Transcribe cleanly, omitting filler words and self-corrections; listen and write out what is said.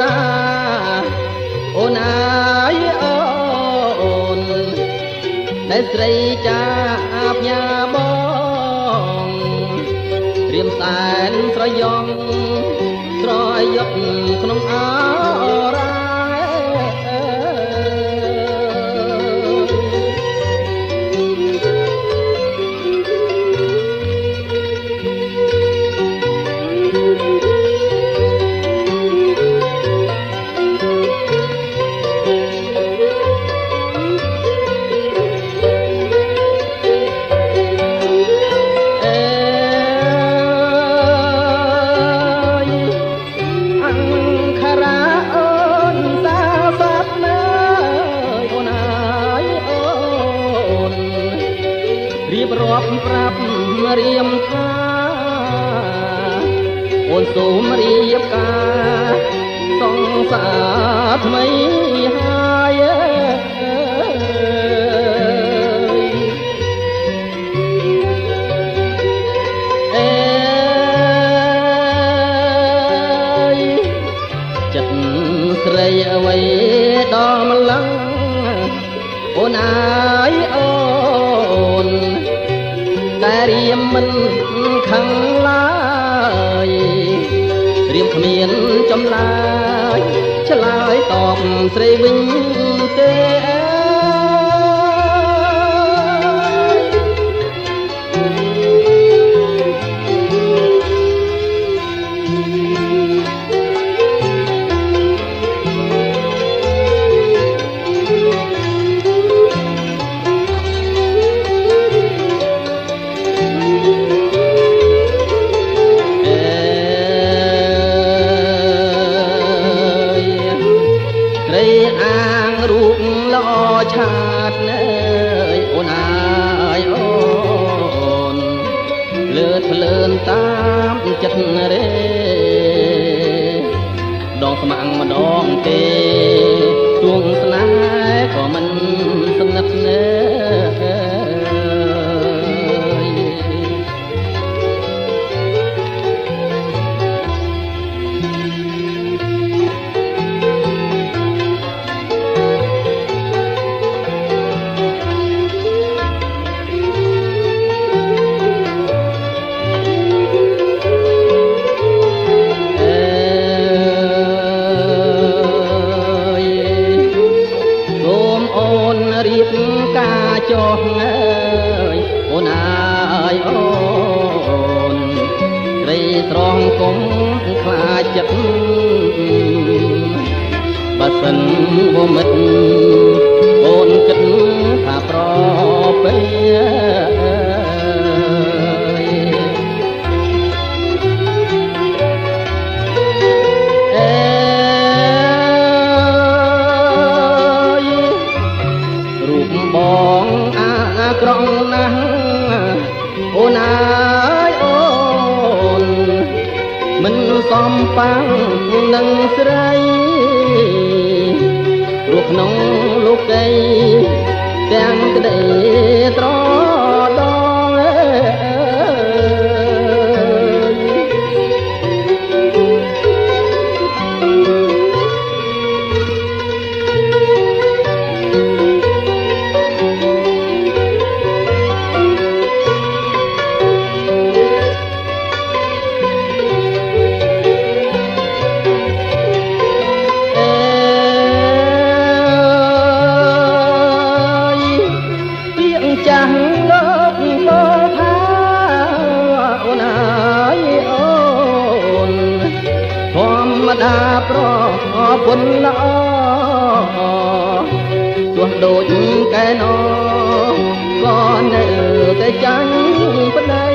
ราអូនអើយអូនដែលស្រីចាបញាបងរៀមសែនស្រយងស្រយុតក្នុងអរ៉ារៀបរាប់ប្រាប់រៀមថាអូនសូមរៀបការសង្សារថ្មីហើយចិត្តស្រីអ្វីដល់ម្លឹងអូនអើយអូនតែរៀមមិនខឹងឡើយរៀមគ្មានចម្លើយឆ្លើយតបស្រីវិញទេរូបល្អឆាតណែអូនអើយអូនលើកភ្លើនតាមចិត្តរេដងស្មាំងម្ដងទេទួងស្នេហ៍ក៏មិនស្និទ្ធណែរៀបការចុះអើយអូនអើយអូនស្រីស្រងគុំខ្លាចចិត្តបើសិនវមិតអូនគិតថាប្រពេបងអាក្រង់ណាស់អូនអើយអូនមិនសមប៉ាំងនឹងស្រីព្រោះក្នុងលោកីទាំងក្តីត្រដងចាស់លោកបងថាអូនអើយអូនធម្មតាប្រពន្ធល្អទោះដូចកែណក៏នៅតែចាញ់ប្តី